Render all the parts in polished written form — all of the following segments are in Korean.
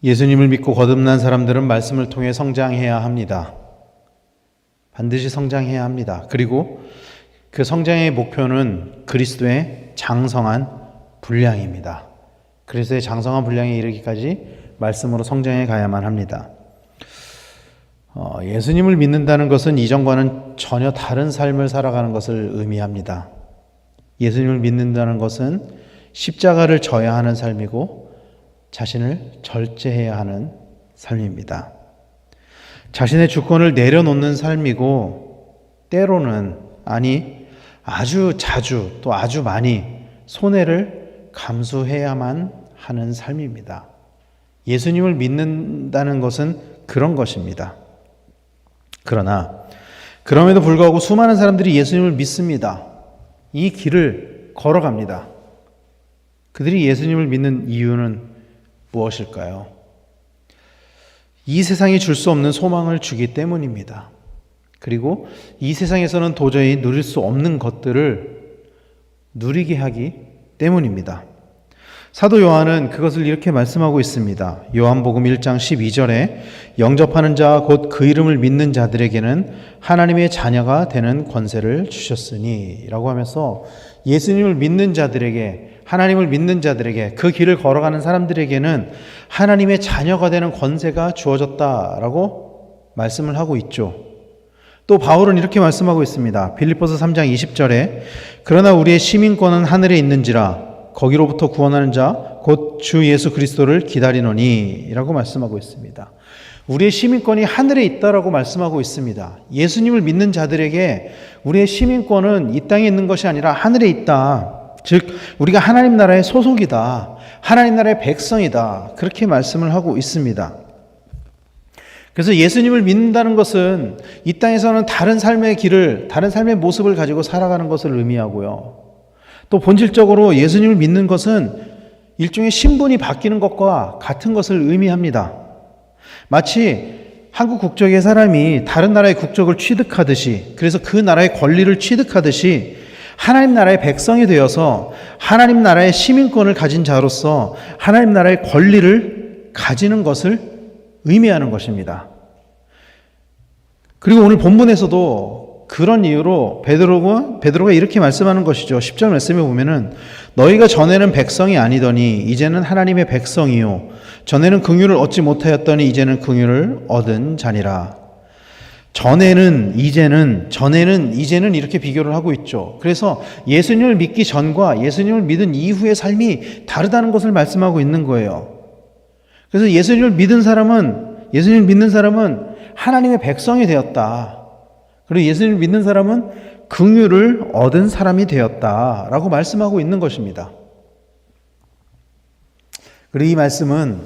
예수님을 믿고 거듭난 사람들은 말씀을 통해 성장해야 합니다. 반드시 성장해야 합니다. 그리고 그 성장의 목표는 그리스도의 장성한 분량입니다. 그리스도의 장성한 분량에 이르기까지 말씀으로 성장해 가야만 합니다. 예수님을 믿는다는 것은 이전과는 전혀 다른 삶을 살아가는 것을 의미합니다. 예수님을 믿는다는 것은 십자가를 져야 하는 삶이고 자신을 절제해야 하는 삶입니다. 자신의 주권을 내려놓는 삶이고 때로는 아주 자주 또 아주 많이 손해를 감수해야만 하는 삶입니다. 예수님을 믿는다는 것은 그런 것입니다. 그러나 그럼에도 불구하고 수많은 사람들이 예수님을 믿습니다. 이 길을 걸어갑니다. 그들이 예수님을 믿는 이유는 무엇일까요? 이 세상이 줄 수 없는 소망을 주기 때문입니다. 그리고 이 세상에서는 도저히 누릴 수 없는 것들을 누리게 하기 때문입니다. 사도 요한은 그것을 이렇게 말씀하고 있습니다. 요한복음 1장 12절에 영접하는 자 곧 그 이름을 믿는 자들에게는 하나님의 자녀가 되는 권세를 주셨으니 라고 하면서 예수님을 믿는 자들에게, 하나님을 믿는 자들에게, 그 길을 걸어가는 사람들에게는 하나님의 자녀가 되는 권세가 주어졌다라고 말씀을 하고 있죠. 또 바울은 이렇게 말씀하고 있습니다. 빌립보서 3장 20절에 그러나 우리의 시민권은 하늘에 있는지라 거기로부터 구원하는 자 곧 주 예수 그리스도를 기다리노니 라고 말씀하고 있습니다. 우리의 시민권이 하늘에 있다라고 말씀하고 있습니다. 예수님을 믿는 자들에게 우리의 시민권은 이 땅에 있는 것이 아니라 하늘에 있다. 즉 우리가 하나님 나라의 소속이다. 하나님 나라의 백성이다. 그렇게 말씀을 하고 있습니다. 그래서 예수님을 믿는다는 것은 이 땅에서는 다른 삶의 길을, 다른 삶의 모습을 가지고 살아가는 것을 의미하고요. 또 본질적으로 예수님을 믿는 것은 일종의 신분이 바뀌는 것과 같은 것을 의미합니다. 마치 한국 국적의 사람이 다른 나라의 국적을 취득하듯이, 그래서 그 나라의 권리를 취득하듯이 하나님 나라의 백성이 되어서 하나님 나라의 시민권을 가진 자로서 하나님 나라의 권리를 가지는 것을 의미하는 것입니다. 그리고 오늘 본문에서도 그런 이유로 베드로가 이렇게 말씀하는 것이죠. 10절 말씀에 보면은 너희가 전에는 백성이 아니더니 이제는 하나님의 백성이요 전에는 긍휼을 얻지 못하였더니 이제는 긍휼을 얻은 자니라. 전에는 이제는 이렇게 비교를 하고 있죠. 그래서 예수님을 믿기 전과 예수님을 믿은 이후의 삶이 다르다는 것을 말씀하고 있는 거예요. 그래서 예수님을 믿는 사람은 하나님의 백성이 되었다. 그리고 예수님을 믿는 사람은 긍휼을 얻은 사람이 되었다라고 말씀하고 있는 것입니다. 그리고 이 말씀은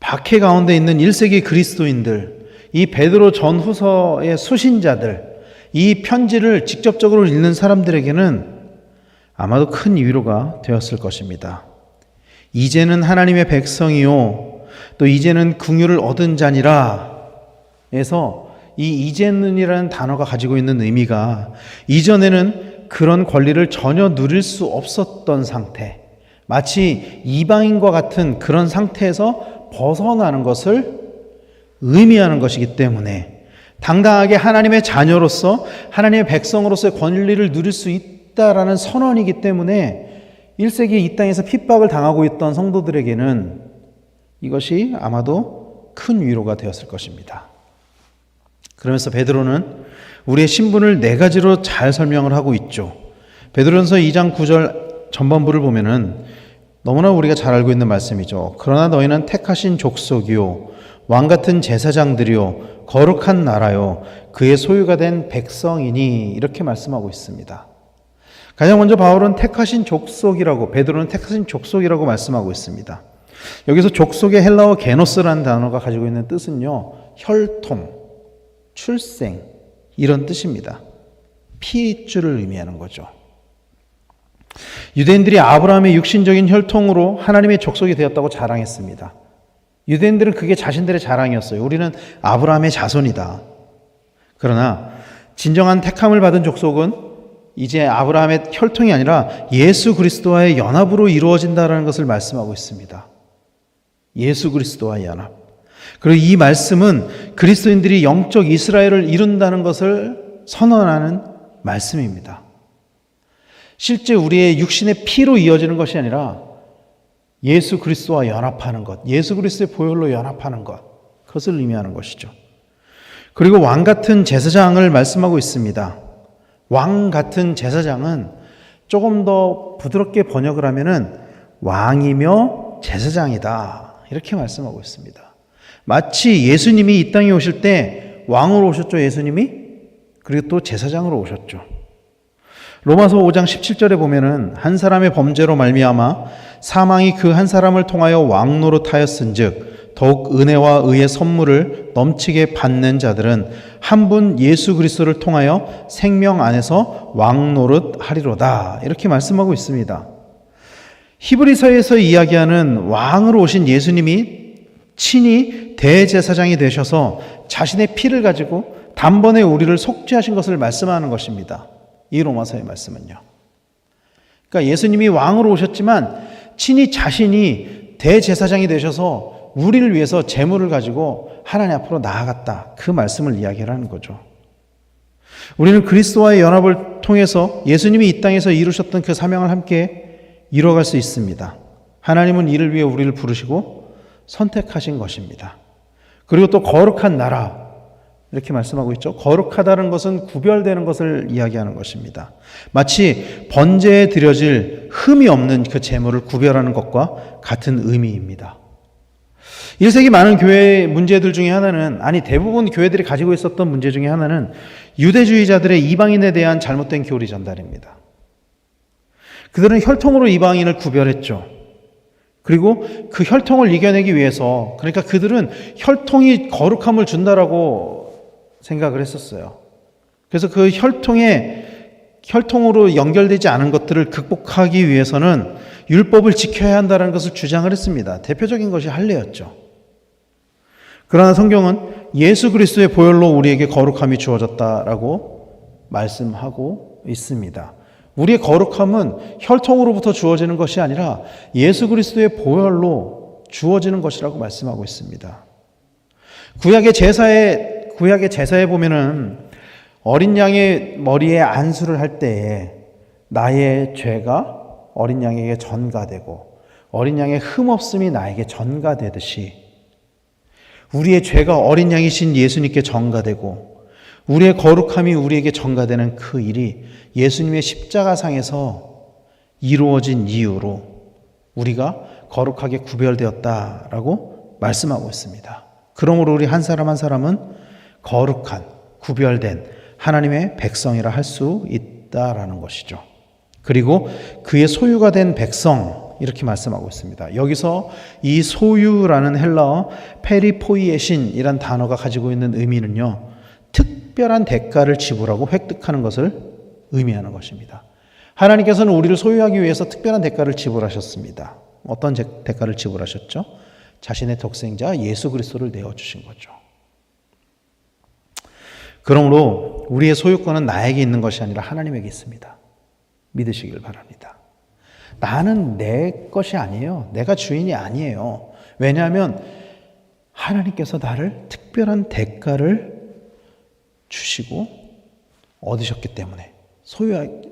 박해 가운데 있는 1세기 그리스도인들, 이 베드로 전후서의 수신자들, 이 편지를 직접적으로 읽는 사람들에게는 아마도 큰 위로가 되었을 것입니다. 이제는 하나님의 백성이요 또 이제는 긍휼을 얻은 자니라 에서 이 이제는이라는 단어가 가지고 있는 의미가 이전에는 그런 권리를 전혀 누릴 수 없었던 상태, 마치 이방인과 같은 그런 상태에서 벗어나는 것을 의미하는 것이기 때문에 당당하게 하나님의 자녀로서 하나님의 백성으로서의 권리를 누릴 수 있다라는 선언이기 때문에 1세기 이 땅에서 핍박을 당하고 있던 성도들에게는 이것이 아마도 큰 위로가 되었을 것입니다. 그러면서 베드로는 우리의 신분을 네 가지로 잘 설명을 하고 있죠. 베드로전서 2장 9절 전반부를 보면은 너무나 우리가 잘 알고 있는 말씀이죠. 그러나 너희는 택하신 족속이요 왕 같은 제사장들이요 거룩한 나라요 그의 소유가 된 백성이니 이렇게 말씀하고 있습니다. 가장 먼저 바울은 택하신 족속이라고, 베드로는 택하신 족속이라고 말씀하고 있습니다. 여기서 족속의 헬라어 게노스라는 단어가 가지고 있는 뜻은요 혈통, 출생 이런 뜻입니다. 피줄을 의미하는 거죠. 유대인들이 아브라함의 육신적인 혈통으로 하나님의 족속이 되었다고 자랑했습니다. 유대인들은 그게 자신들의 자랑이었어요. 우리는 아브라함의 자손이다. 그러나 진정한 택함을 받은 족속은 이제 아브라함의 혈통이 아니라 예수 그리스도와의 연합으로 이루어진다는 것을 말씀하고 있습니다. 예수 그리스도와의 연합. 그리고 이 말씀은 그리스도인들이 영적 이스라엘을 이룬다는 것을 선언하는 말씀입니다. 실제 우리의 육신의 피로 이어지는 것이 아니라 예수 그리스도와 연합하는 것, 예수 그리스도의 보혈로 연합하는 것, 그것을 의미하는 것이죠. 그리고 왕 같은 제사장을 말씀하고 있습니다. 왕 같은 제사장은 조금 더 부드럽게 번역을 하면은 왕이며 제사장이다, 이렇게 말씀하고 있습니다. 마치 예수님이 이 땅에 오실 때 왕으로 오셨죠, 예수님이? 그리고 또 제사장으로 오셨죠. 로마서 5장 17절에 보면은 한 사람의 범죄로 말미암아 사망이 그 한 사람을 통하여 왕노릇하였은즉 더욱 은혜와 의의 선물을 넘치게 받는 자들은 한 분 예수 그리스도를 통하여 생명 안에서 왕노릇하리로다, 이렇게 말씀하고 있습니다. 히브리서에서 이야기하는 왕으로 오신 예수님이 친히 대제사장이 되셔서 자신의 피를 가지고 단번에 우리를 속죄하신 것을 말씀하는 것입니다. 이 로마서의 말씀은요. 그러니까 예수님이 왕으로 오셨지만 친히 자신이 대제사장이 되셔서 우리를 위해서 제물을 가지고 하나님 앞으로 나아갔다, 그 말씀을 이야기하는 거죠. 우리는 그리스도와의 연합을 통해서 예수님이 이 땅에서 이루셨던 그 사명을 함께 이뤄갈 수 있습니다. 하나님은 이를 위해 우리를 부르시고 선택하신 것입니다. 그리고 또 거룩한 나라, 이렇게 말씀하고 있죠. 거룩하다는 것은 구별되는 것을 이야기하는 것입니다. 마치 번제에 드려질 흠이 없는 그 제물을 구별하는 것과 같은 의미입니다. 1세기 많은 교회의 문제들 중에 하나는, 아니 대부분 교회들이 가지고 있었던 문제 중에 하나는 유대주의자들의 이방인에 대한 잘못된 교리 전달입니다. 그들은 혈통으로 이방인을 구별했죠. 그리고 그 혈통을 이겨내기 위해서, 그러니까 그들은 혈통이 거룩함을 준다라고 생각을 했었어요. 그래서 그 혈통으로 연결되지 않은 것들을 극복하기 위해서는 율법을 지켜야 한다는 것을 주장을 했습니다. 대표적인 것이 할례였죠. 그러나 성경은 예수 그리스도의 보혈로 우리에게 거룩함이 주어졌다라고 말씀하고 있습니다. 우리의 거룩함은 혈통으로부터 주어지는 것이 아니라 예수 그리스도의 보혈로 주어지는 것이라고 말씀하고 있습니다. 구약의 제사에 보면은 어린 양의 머리에 안수를 할 때에 나의 죄가 어린 양에게 전가되고 어린 양의 흠없음이 나에게 전가되듯이 우리의 죄가 어린 양이신 예수님께 전가되고 우리의 거룩함이 우리에게 전가되는 그 일이 예수님의 십자가상에서 이루어진 이유로 우리가 거룩하게 구별되었다라고 말씀하고 있습니다. 그러므로 우리 한 사람 한 사람은 거룩한, 구별된 하나님의 백성이라 할 수 있다라는 것이죠. 그리고 그의 소유가 된 백성, 이렇게 말씀하고 있습니다. 여기서 이 소유라는 헬라어 페리포이에신이란 단어가 가지고 있는 의미는요, 특별한 대가를 지불하고 획득하는 것을 의미하는 것입니다. 하나님께서는 우리를 소유하기 위해서 특별한 대가를 지불하셨습니다. 어떤 대가를 지불하셨죠? 자신의 독생자 예수 그리스도를 내어주신 거죠. 그러므로 우리의 소유권은 나에게 있는 것이 아니라 하나님에게 있습니다. 믿으시길 바랍니다. 나는 내 것이 아니에요. 내가 주인이 아니에요. 왜냐하면 하나님께서 나를 특별한 대가를 주시고 얻으셨기 때문에,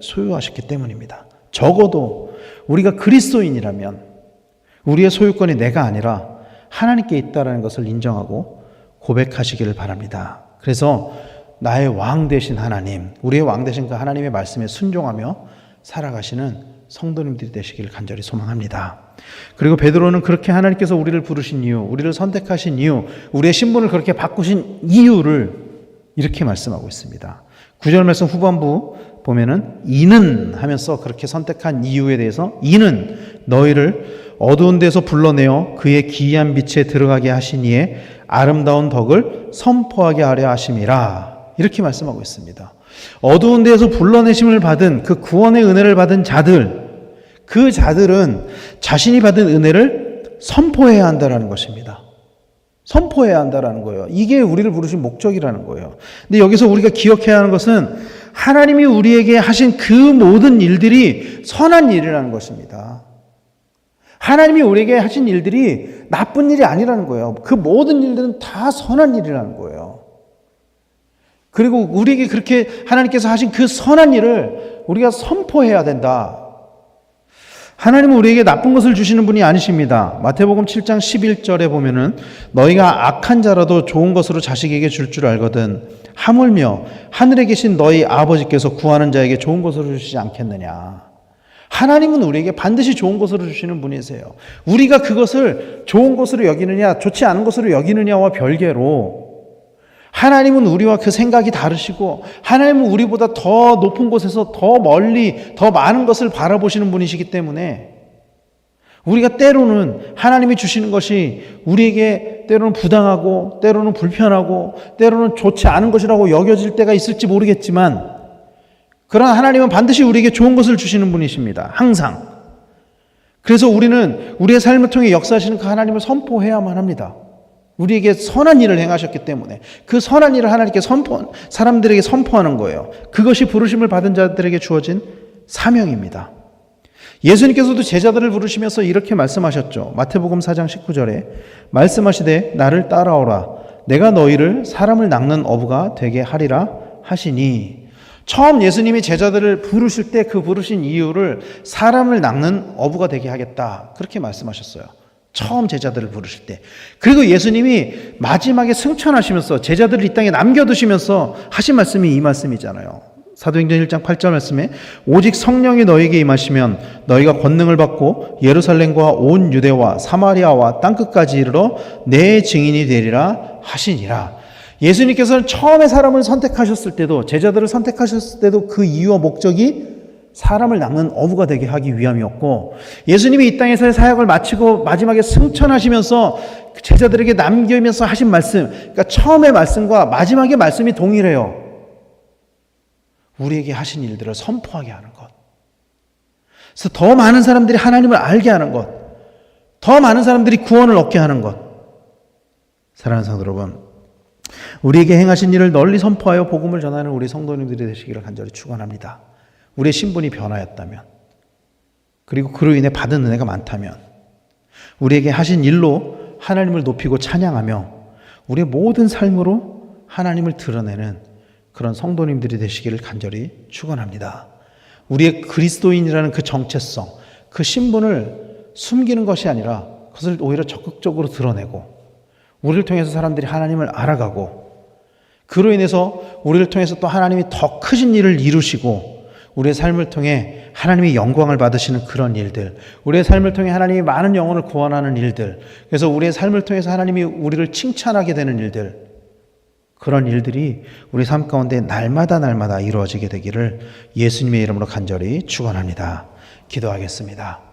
소유하셨기 때문입니다. 적어도 우리가 그리스도인이라면 우리의 소유권이 내가 아니라 하나님께 있다는 것을 인정하고 고백하시기를 바랍니다. 그래서 나의 왕 되신 하나님, 우리의 왕 되신 그 하나님의 말씀에 순종하며 살아가시는 성도님들이 되시기를 간절히 소망합니다. 그리고 베드로는 그렇게 하나님께서 우리를 부르신 이유, 우리를 선택하신 이유, 우리의 신분을 그렇게 바꾸신 이유를 이렇게 말씀하고 있습니다. 9절 말씀 후반부 보면은 이는 하면서 그렇게 선택한 이유에 대해서, 이는 너희를 어두운 데서 불러내어 그의 기이한 빛에 들어가게 하시니에 아름다운 덕을 선포하게 하려 하심이라, 이렇게 말씀하고 있습니다. 어두운 데에서 불러내심을 받은 그 구원의 은혜를 받은 자들, 그 자들은 자신이 받은 은혜를 선포해야 한다는 것입니다. 선포해야 한다는 거예요. 이게 우리를 부르신 목적이라는 거예요. 근데 여기서 우리가 기억해야 하는 것은 하나님이 우리에게 하신 그 모든 일들이 선한 일이라는 것입니다. 하나님이 우리에게 하신 일들이 나쁜 일이 아니라는 거예요. 그 모든 일들은 다 선한 일이라는 거예요. 그리고 우리에게 그렇게 하나님께서 하신 그 선한 일을 우리가 선포해야 된다. 하나님은 우리에게 나쁜 것을 주시는 분이 아니십니다. 마태복음 7장 11절에 보면은 너희가 악한 자라도 좋은 것으로 자식에게 줄 줄 알거든 하물며 하늘에 계신 너희 아버지께서 구하는 자에게 좋은 것으로 주시지 않겠느냐. 하나님은 우리에게 반드시 좋은 것으로 주시는 분이세요. 우리가 그것을 좋은 것으로 여기느냐 좋지 않은 것으로 여기느냐와 별개로 하나님은 우리와 그 생각이 다르시고 하나님은 우리보다 더 높은 곳에서 더 멀리 더 많은 것을 바라보시는 분이시기 때문에 우리가 때로는 하나님이 주시는 것이 우리에게 때로는 부당하고 때로는 불편하고 때로는 좋지 않은 것이라고 여겨질 때가 있을지 모르겠지만 그러나 하나님은 반드시 우리에게 좋은 것을 주시는 분이십니다. 항상. 그래서 우리는 우리의 삶을 통해 역사하시는 그 하나님을 선포해야만 합니다. 우리에게 선한 일을 행하셨기 때문에 그 선한 일을 하나님께 사람들에게 선포하는 거예요. 그것이 부르심을 받은 자들에게 주어진 사명입니다. 예수님께서도 제자들을 부르시면서 이렇게 말씀하셨죠. 마태복음 4장 19절에 말씀하시되 나를 따라오라 내가 너희를 사람을 낚는 어부가 되게 하리라 하시니 처음 예수님이 제자들을 부르실 때 그 부르신 이유를 사람을 낚는 어부가 되게 하겠다 그렇게 말씀하셨어요. 처음 제자들을 부르실 때. 그리고 예수님이 마지막에 승천하시면서 제자들을 이 땅에 남겨두시면서 하신 말씀이 이 말씀이잖아요. 사도행전 1장 8절 말씀에 오직 성령이 너희에게 임하시면 너희가 권능을 받고 예루살렘과 온 유대와 사마리아와 땅끝까지 이르러 내 증인이 되리라 하시니라. 예수님께서는 처음에 사람을 선택하셨을 때도 제자들을 선택하셨을 때도 그 이유와 목적이 사람을 낚는 어부가 되게 하기 위함이었고 예수님이 이 땅에서의 사역을 마치고 마지막에 승천하시면서 제자들에게 남기면서 하신 말씀 그러니까 처음의 말씀과 마지막의 말씀이 동일해요. 우리에게 하신 일들을 선포하게 하는 것. 그래서 더 많은 사람들이 하나님을 알게 하는 것. 더 많은 사람들이 구원을 얻게 하는 것. 사랑하는 성도 여러분, 우리에게 행하신 일을 널리 선포하여 복음을 전하는 우리 성도님들이 되시기를 간절히 축원합니다. 우리의 신분이 변화였다면 그리고 그로 인해 받은 은혜가 많다면 우리에게 하신 일로 하나님을 높이고 찬양하며 우리의 모든 삶으로 하나님을 드러내는 그런 성도님들이 되시기를 간절히 축원합니다. 우리의 그리스도인이라는 그 정체성, 그 신분을 숨기는 것이 아니라 그것을 오히려 적극적으로 드러내고 우리를 통해서 사람들이 하나님을 알아가고 그로 인해서 우리를 통해서 또 하나님이 더 크신 일을 이루시고 우리의 삶을 통해 하나님이 영광을 받으시는 그런 일들, 우리의 삶을 통해 하나님이 많은 영혼을 구원하는 일들, 그래서 우리의 삶을 통해서 하나님이 우리를 칭찬하게 되는 일들, 그런 일들이 우리 삶 가운데 날마다 이루어지게 되기를 예수님의 이름으로 간절히 축원합니다. 기도하겠습니다.